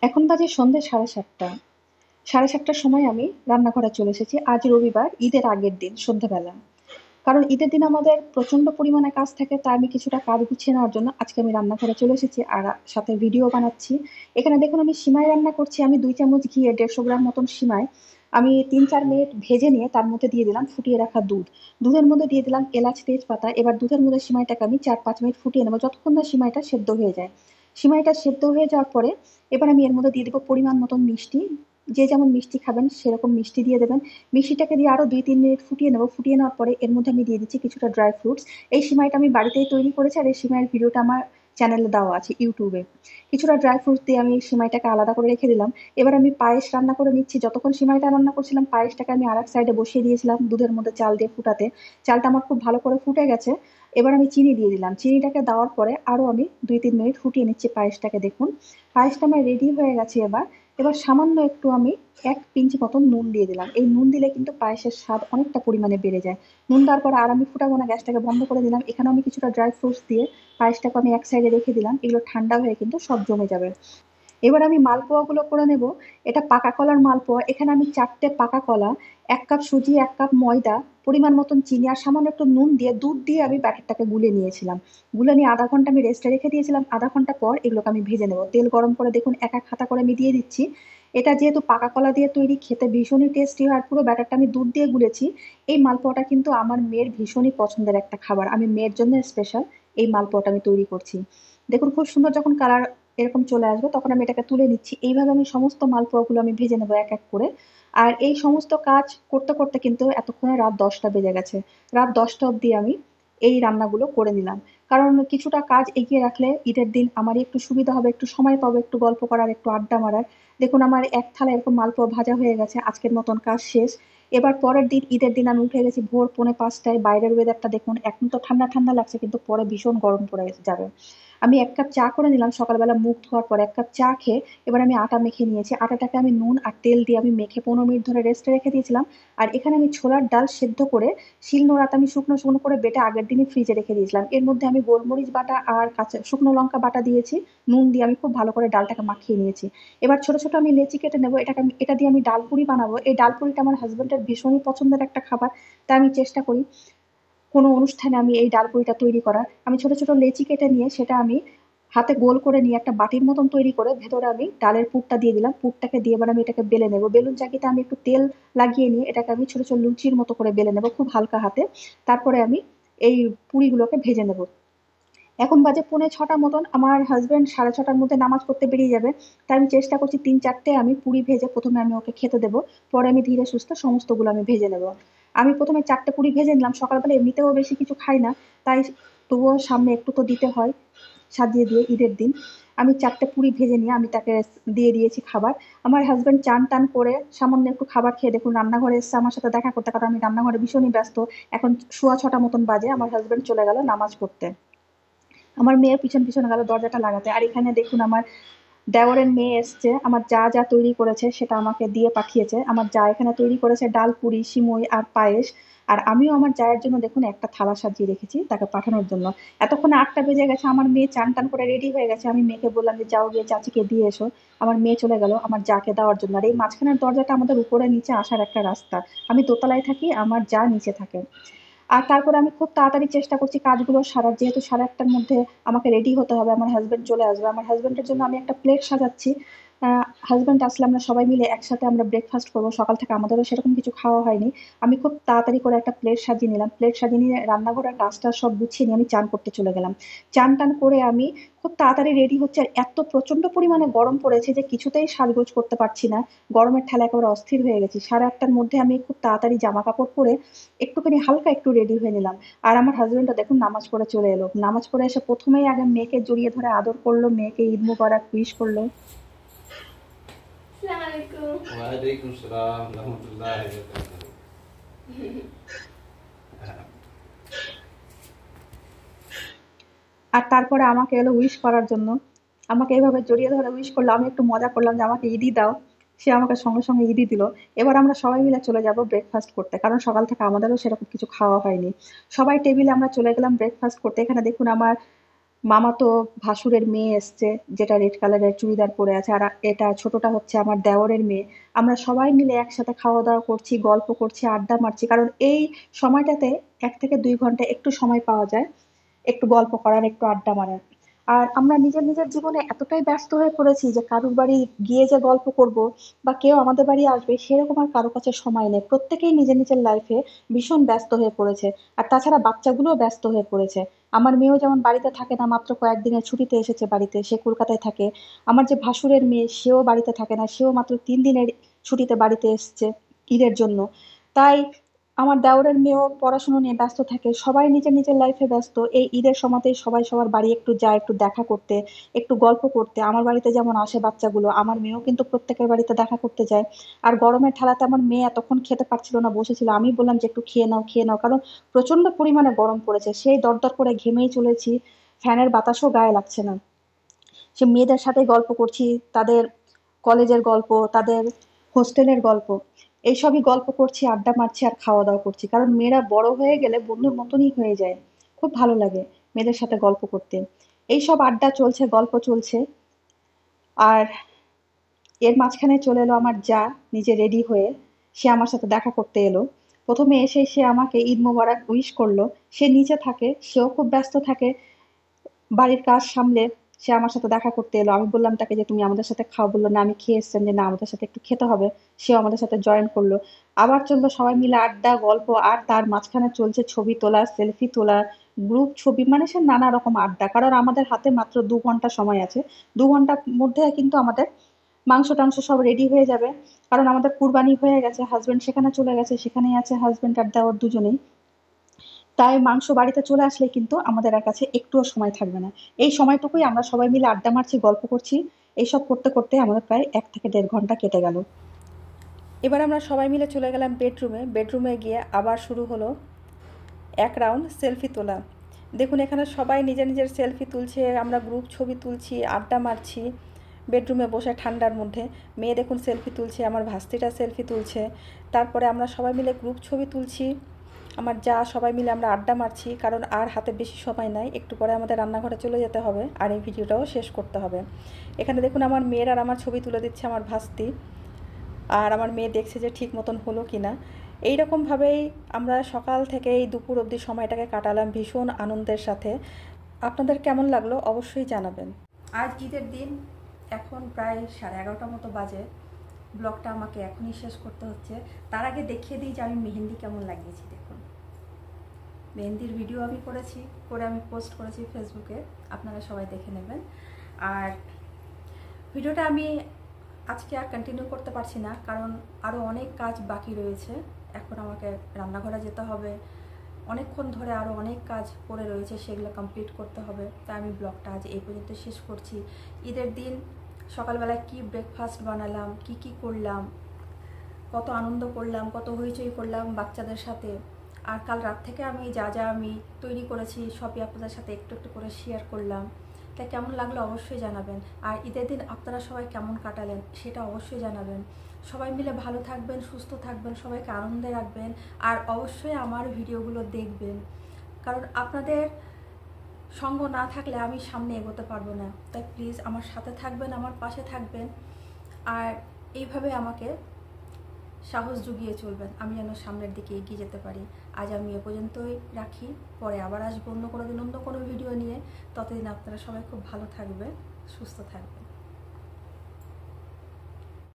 এখন বাজে সন্ধ্যে 7:30। 7:30টার সময় আমি রান্নাঘরে চলে এসেছি। আজ রবিবার, ঈদের আগের দিন সন্ধ্যাবেলা। কারণ ঈদের দিন আমাদের প্রচন্ড পরিমাণে কাজ থাকে, তাই আমি কিছুটা কাজ গুছিয়ে নেওয়ার জন্য আজকে আমি রান্নাঘরে চলে এসেছি আর সাথে ভিডিও বানাচ্ছি। এখানে দেখুন আমি সিমাই রান্না করছি। আমি 2 চামচ ঘিয়ে 150 গ্রাম মতন সিমাই আমি 3-4 মিনিট ভেজে নিয়ে তার মধ্যে দিয়ে দিলাম ফুটিয়ে রাখা দুধ। দুধের মধ্যে দিয়ে দিলাম এলাচ, তেজপাতা। এবার দুধের মধ্যে সিমাইটাকে আমি 4-5 মিনিট ফুটিয়ে নেবো যতক্ষণ না সিমাইটা সেদ্ধ হয়ে যায়। সিমাইটা সেদ্ধ হয়ে যাওয়ার পরে এবার আমি এর মধ্যে দিয়ে দেবো পরিমাণ মতন মিষ্টি। যে যেমন মিষ্টি খাবেন সেরকম মিষ্টি দিয়ে দেবেন। মিষ্টিটাকে দিয়ে আরো 2-3 মিনিট ফুটিয়ে নেবো। ফুটিয়ে নেওয়ার পরে এর মধ্যে আমি দিয়ে দিচ্ছি কিছুটা ড্রাই ফ্রুটস। এই সিমাইটা আমি বাড়িতেই তৈরি করেছি আর এই সিমাইয়ের ভিডিওটা আমার চ্যানেলে দেওয়া আছে ইউটিউবে। কিছুটা ড্রাই ফ্রুটস দিয়ে আমি সিমাইটাকে আলাদা করে রেখে দিলাম। এবার আমি পায়েস রান্না করে নিচ্ছি। যতক্ষণ সিমাইটা রান্না করছিলাম পায়েসটাকে আমি আর এক সাইডে বসিয়ে দিয়েছিলাম দুধের মধ্যে চাল দিয়ে ফুটাতে। চালটা আমার খুব ভালো করে ফুটে গেছে। এবার আমি চিনি দিয়ে দিলাম। চিনিটাকে দেওয়ার পরে আরো আমি 2-3 মিনিট ফুটিয়ে নিচ্ছি পায়েসটাকে। দেখুন পায়েসটা আমার রেডি হয়ে গেছে। এবার সামান্য একটু আমি 1 পিঞ্চ মতন নুন দিয়ে দিলাম। এই নুন দিলে কিন্তু পায়েসের স্বাদ অনেকটা পরিমাণে বেড়ে যায়। নুন দেওয়ার পরে আর আমি ফুটাবো না, গ্যাসটাকে বন্ধ করে দিলাম। এখানে আমি কিছুটা ড্রাই ফ্রুটস দিয়ে পায়েসটাকে আমি এক সাইডে রেখে দিলাম। এগুলো ঠান্ডা হয়ে কিন্তু সব জমে যাবে। এবার আমি মালপোয়াগুলো করে নেব। এটা পাকা কলার মালপোয়া। এখানে আমি 4টে পাকা কলা, 1 কাপ সুজি, 1 কাপ ময়দা, পরিমাণ মতন চিনি আর সামান্য একটু নুন দিয়ে দুধ দিয়ে আমি ব্যাটারটাকে গুলে নিয়েছিলাম। গুলে নিয়ে আধা ঘন্টা আমি রেস্টে রেখে দিয়েছিলাম। আধা ঘন্টা পর এগুলোকে আমি ভেজে নেব। তেল গরম করে দেখুন এক এক হাতা করে আমি দিয়ে দিচ্ছি। এটা যেহেতু পাকা কলা দিয়ে তৈরি, খেতে ভীষণই টেস্টি হয়। আর পুরো ব্যাটারটা আমি দুধ দিয়ে গুলেছি। এই মালপোয়াটা কিন্তু আমার মেয়ের ভীষণই পছন্দের একটা খাবার। আমি মেয়ের জন্য স্পেশাল এই মালপোয়াটা আমি তৈরি করছি। দেখুন খুব সুন্দর যখন কালার এরকম চলে আসবে তখন আমি এটাকে তুলে নিচ্ছি। এইভাবে আমি সমস্ত মালপোয়াগুলো আমি ভেজে নেবো এক এক করে। আর এই সমস্ত কাজ করতে করতে কিন্তু এতক্ষণে রাত 10টা বেজে গেছে। রাত 10টা অবধি আমি এই রান্নাগুলো করে নিলাম। কারণ কিছুটা কাজ এগিয়ে রাখলে ঈদের দিন আমারই একটু সুবিধা হবে, একটু সময় পাবো একটু গল্প করার, একটু আড্ডা মারার। দেখুন আমার এক থালা এরকম মালপোয়া ভাজা হয়ে গেছে। আজকের মতন কাজ শেষ। এবার পরের দিন ঈদের দিন আমি উঠে গেছি ভোর 4:45টায়। বাইরের ওয়েদারটা দেখুন, এখন তো ঠান্ডা ঠান্ডা লাগছে কিন্তু পরে ভীষণ গরম পড়ে যাবে। আমি 1 কাপ চা করে নিলাম সকালবেলা মুখ ধোয়ার পর। 1 কাপ চা খেয়ে এবার আমি আটা মেখে নিয়েছি। আটাটাকে আমি নুন আর তেল দিয়ে আমি মেখে 15 মিনিট ধরে রেস্টে রেখে দিয়েছিলাম। আর এখানে আমি ছোলার ডাল সেদ্ধ করে শিলনোড়াতে আমি শুকনো শুকনো করে বেটে আগের দিনই ফ্রিজে রেখে দিয়েছিলাম। এর মধ্যে আমি গোলমরিচ বাটা আর কাঁচা শুকনো লঙ্কা বাটা দিয়েছি। নুন দিয়ে আমি খুব ভালো করে ডালটাকে মাখিয়ে নিয়েছি। এবার ছোট ছোট আমি লেচি কেটে নেবো। এটা দিয়ে আমি ডালপুরি বানাবো। এই ডালপুরিটা আমার হাজবেন্ডের ভীষণই পছন্দের একটা খাবার। তাই আমি চেষ্টা করি কোনো অনুষ্ঠানে আমি এই ডালপুরিটা তৈরি করার। আমি ছোট ছোট লেচি কেটে নিয়ে সেটা আমি হাতে গোল করে নিয়ে একটা বাটির মতন তৈরি করে ভেতরে আমি ডালের পুরটা দিয়ে দিলাম। পুরটাকে দিয়ে এবার আমি এটাকে বেলে নেবো। বেলুন চাকিতে আমি একটু তেল লাগিয়ে নিয়ে এটাকে আমি ছোট ছোট লুচির মতো করে বেলে নেবো খুব হালকা হাতে। তারপরে আমি এই পুরিগুলোকে ভেজে নেবো। এখন বাজে 6:45 মতন। আমার হাজবেন্ড 6:30টার মধ্যে নামাজ পড়তে বেরিয়ে যাবে। তাই আমি চেষ্টা করছি 3-4টে আমি পুরি ভেজে প্রথমে আমি ওকে খেতে দেবো। পরে আমি ধীরে সুস্থে সমস্তগুলো আমি ভেজে নেবো। আমি প্রথমে 4টে পুরি ভেজে নিলাম। সকালবেলা এমনিতেও বেশি কিছু খাই না, তাই তবুও সামনে একটু তো দিতে হয় সাজিয়ে দিয়ে ঈদের দিন। আমি 4টে পুরি ভেজে নিয়ে আমি তাকে দিয়ে দিয়েছি খাবার। আমার হাজবেন্ড চান টান করে সামান্য একটু খাবার খেয়ে দেখুন রান্নাঘরে এসছে আমার সাথে দেখা করতে, কারণ আমি রান্নাঘরে ভীষণই ব্যস্ত। এখন 6:15 মতন বাজে। আমার হাজবেন্ড চলে গেল নামাজ পড়তে। আমার মেয়ের পিছন পিছনে গেল দরজাটা লাগাতে। আর এখানে দেখুন আমার দেওরের মেয়ে এসছে। আমার যা যা তৈরি করেছে সেটা আমাকে দিয়ে পাঠিয়েছে। আমার যা এখানে তৈরি করেছে ডাল, পুরি, সিমুই আর পায়েস। আর আমিও আমার জায়ের জন্য দেখুন একটা থালা সাজিয়ে রেখেছি তাকে পাঠানোর জন্য। এতক্ষণে 8টা বেজে গেছে। আমার মেয়ে চান টান করে রেডি হয়ে গেছে। আমি মেয়েকে বললাম যে যাও গিয়ে চাচিকে দিয়ে এসো। আমার মেয়ে চলে গেল আমার যাকে দেওয়ার জন্য। আর এই মাঝখানের দরজাটা আমাদের উপরে নিচে আসার একটা রাস্তা। আমি দোতলায় থাকি, আমার যা নিচে থাকে। আর তারপরে আমি খুব তাড়াতাড়ি চেষ্টা করছি কাজগুলো সারার, যেহেতু 1:30টার মধ্যে আমাকে রেডি হতে হবে। আমার হাজবেন্ড চলে আসবে। আমার হাজবেন্ডের জন্য আমি একটা প্লেট সাজাচ্ছি। হাজবেন্ড আসলে আমরা সবাই মিলে একসাথে আমরা ব্রেকফাস্ট করবো। সকাল থেকে আমাদেরও সেরকম কিছু খাওয়া হয়নি। আমি খুব তাড়াতাড়ি করে একটা প্লেট সাজিয়ে নিলাম। প্লেট সাজিয়ে নিয়ে রান্নাঘরের কাজটা সব গুছিয়ে নিয়ে আমি চান করতে চলে গেলাম। চান টান করে আমি খুব তাড়াতাড়ি রেডি হচ্ছে। আর এত প্রচন্ড পরিমাণে গরম পড়েছে যে কিছুতেই সাজগোজ করতে পারছি না। গরমের ঠেলা একেবারে অস্থির হয়ে গেছি। 8:30টার মধ্যে আমি খুব তাড়াতাড়ি জামা কাপড় পরে একটুখানি হালকা একটু রেডি হয়ে নিলাম। আর আমার হাজবেন্ডও দেখুন নামাজ পড়ে চলে এলো। নামাজ পড়ে এসে প্রথমেই আগে মেয়েকে জড়িয়ে ধরে আদর করলো, মেয়েকে ঈদ মুবারক উইশ করলো। আসসালামু আলাইকুম। ওয়ালাইকুম আসসালাম রাহমাতুল্লাহি ওয়া বারাকাতুহু। আর তারপরে আমাকে এলো উইশ করার জন্য। আমাকে এভাবে জড়িয়ে ধরে উইশ করলো। আমি একটু মজা করলাম যে আমাকে ঈদই দাও। সে আমাকে সঙ্গে সঙ্গে ঈদই দিল। এবার আমরা সবাই মিলে চলে যাব ব্রেকফাস্ট করতে, কারণ সকাল থেকে আমাদেরও সেরকম কিছু খাওয়া হয়নি। সবাই টেবিলে আমরা চলে গেলাম ব্রেকফাস্ট করতে। এখানে দেখুন আমার মামাতো ভাসুরের মেয়ে এসছে, যেটা রেড কালারের চুড়িদার পরে আছে, আর এটা ছোটটা হচ্ছে আমার দেওরের মেয়ে। আমরা সবাই মিলে একসাথে খাওয়া দাওয়া করছি, গল্প করছি, আড্ডা মারছি, কারণ এই সময়টাতে 1 থেকে 2 ঘন্টা একটু সময় পাওয়া যায় একটু গল্প করার, একটু আড্ডা মারার। আর আমরা নিজের নিজের জীবনে এতটাই ব্যস্ত হয়ে পড়েছি যে কারুর বাড়ি গিয়ে যে গল্প করব বা কেউ আমাদের বাড়ি আসবে সেরকম আর কারো কাছে সময় নেই। প্রত্যেকেই নিজের নিজের লাইফে ভীষণ ব্যস্ত হয়ে পড়েছে। আর তাছাড়া বাচ্চাগুলোও ব্যস্ত হয়ে পড়েছে। আমার মেয়েও যেমন বাড়িতে থাকে না, মাত্র কয়েকদিনের ছুটিতে এসেছে বাড়িতে, সে কলকাতায় থাকে। আমার যে ভাসুরের মেয়ে সেও বাড়িতে থাকে না, সেও মাত্র 3 দিনের ছুটিতে বাড়িতে এসছে ঈদের জন্য। তাই আমার দেওরের মেয়েও পড়াশোনা নিয়ে ব্যস্ত থাকে, সবাই নিজের নিজের লাইফে ব্যস্ত। এই ঈদের সময়তেই সবাই সবার বাড়ি একটু যায়, একটু দেখা করতে, একটু গল্প করতে। আমার বাড়িতে যেমন আসে বাচ্চাগুলো, আমার মেয়েও কিন্তু প্রত্যেকের বাড়িতে দেখা করতে যায়। আর গরমের ঠেলাতে আমার মেয়ে এতক্ষণ খেতে পারছিল না, বসেছিল। আমি বললাম যে একটু খেয়ে নাও, খেয়ে নাও, কারণ প্রচন্ড পরিমাণে গরম পড়েছে। সেই দরদর করে ঘেমেই চলেছি, ফ্যানের বাতাসও গায়ে লাগছে না। সে মেয়েদের সাথে গল্প করছি, তাদের কলেজের গল্প, তাদের হোস্টেলের গল্প, এইসবই গল্প করছি, আড্ডা মারছি আর খাওয়া দাওয়া করছি। কারণ মেয়েরা বড় হয়ে গেলে বন্ধুর মতনই হয়ে যায়। খুব ভালো লাগে মেয়েদের সাথে গল্প করতে। এইসব আড্ডা চলছে, গল্প চলছে। আর এর মাঝখানে চলে এলো আমার যা, নিজে রেডি হয়ে। সে আমার সাথে দেখা করতে এলো। প্রথমে এসে সে আমাকে ঈদ মোবারক উইশ করলো। সে নিচে থাকে, সেও খুব ব্যস্ত থাকে বাড়ির কাজ সামলে। সে আমার সাথে দেখা করতে এলো। আমি বললাম তাকে যে তুমি আমাদের সাথে খাও, বললো না আমি খেয়ে এসছেন, যে না আমাদের সাথে একটু খেতে হবে। সেও আমাদের সাথে জয়েন করলো। আবার চললো সবাই মিলে আড্ডা গল্প, আর তার মাঝখানে চলছে ছবি তোলা, সেলফি তোলা, গ্রুপ ছবি, মানে সে নানা রকম আড্ডা। কারণ আমাদের হাতে মাত্র 2 ঘন্টা সময় আছে। 2 ঘন্টার মধ্যে কিন্তু আমাদের মাংস টাংস সব রেডি হয়ে যাবে। কারণ আমাদের কুরবানি হয়ে গেছে, হাজবেন্ড সেখানে চলে গেছে, সেখানেই আছে হাজবেন্ড আর দেওর দুজনেই। তাই মাংস বাড়িতে চলে আসলে কিন্তু আমাদের আর কাছে একটুও সময় থাকবে না। এই সময়টুকুই আমরা সবাই মিলে আড্ডা মারছি, গল্প করছি। এইসব করতে করতে আমাদের প্রায় 1 থেকে 1.5 ঘন্টা কেটে গেল। এবার আমরা সবাই মিলে চলে গেলাম বেডরুমে। বেডরুমে গিয়ে আবার শুরু হলো এক রাউন্ড সেলফি তোলা। দেখুন এখানে সবাই নিজের নিজের সেলফি তুলছে, আমরা গ্রুপ ছবি তুলছি, আড্ডা মারছি বেডরুমে বসে ঠান্ডার মধ্যে। মেয়ে দেখুন সেলফি তুলছে, আমার ভাস্তিটা সেলফি তুলছে। তারপরে আমরা সবাই মিলে গ্রুপ ছবি তুলছি, আমার যা সবাই মিলে আমরা আড্ডা মারছি। কারণ আর হাতে বেশি সময় নাই, একটু পরে আমাদের রান্নাঘরে চলে যেতে হবে আর এই ভিডিওটাও শেষ করতে হবে। এখানে দেখুন আমার মেয়ের আর আমার ছবি তুলে দিচ্ছে আমার ভাস্তি। আর আমার মেয়ে দেখছে যে ঠিক মতন হলো কি না। এইরকমভাবেই আমরা সকাল থেকে এই দুপুর অবধি সময়টাকে কাটালাম ভীষণ আনন্দের সাথে। আপনাদের কেমন লাগলো অবশ্যই জানাবেন। আজ ঈদের দিন, এখন প্রায় 11:30 মতো বাজে। ব্লগটা আমাকে এখনই শেষ করতে হচ্ছে। তার আগে দেখিয়ে দিই যে আমি মেহেন্দি কেমন লাগিয়েছি। দেখুন মেহেন্দির ভিডিও আমি করেছি, করে আমি পোস্ট করেছি ফেসবুকে, আপনারা সবাই দেখে নেবেন। আর ভিডিওটা আমি আজকে আর কন্টিনিউ করতে পারছি না, কারণ আরও অনেক কাজ বাকি রয়েছে। এখন আমাকে রান্নাঘরে যেতে হবে, অনেকক্ষণ ধরে আরও অনেক কাজ পড়ে রয়েছে, সেগুলো কমপ্লিট করতে হবে। তাই আমি ব্লগটা আজ এই পর্যন্ত শেষ করছি। ঈদের দিন সকালবেলায় কি ব্রেকফাস্ট বানালাম, কি কি করলাম, কত আনন্দ করলাম, কত হইচই করলাম বাচ্চাদের সাথে। আর কাল রাত থেকে আমি যা যা আমি তৈরি করেছি সবই আপনাদের সাথে একটু একটু করে শেয়ার করলাম। তাই কেমন লাগলো অবশ্যই জানাবেন। আর ঈদের দিন আপনারা সবাই কেমন কাটালেন সেটা অবশ্যই জানাবেন। সবাই মিলে ভালো থাকবেন, সুস্থ থাকবেন, সবাইকে আনন্দে রাখবেন। আর অবশ্যই আমার ভিডিওগুলো দেখবেন, কারণ আপনাদের সঙ্গ না থাকলে আমি সামনে এগোতে পারবো না। তাই প্লিজ আমার সাথে থাকবেন, আমার পাশে থাকবেন, আর এইভাবে আমাকে সাহস জুগিয়ে চলবেন, আমি যেন সামনের দিকে এগিয়ে যেতে পারি। আজ আমি এ পর্যন্তই রাখি, পরে আবার আসবো অন্য কোনো দিন অন্য কোনো ভিডিও নিয়ে। ততদিন আপনারা সবাই খুব ভালো থাকবেন, সুস্থ থাকবেন।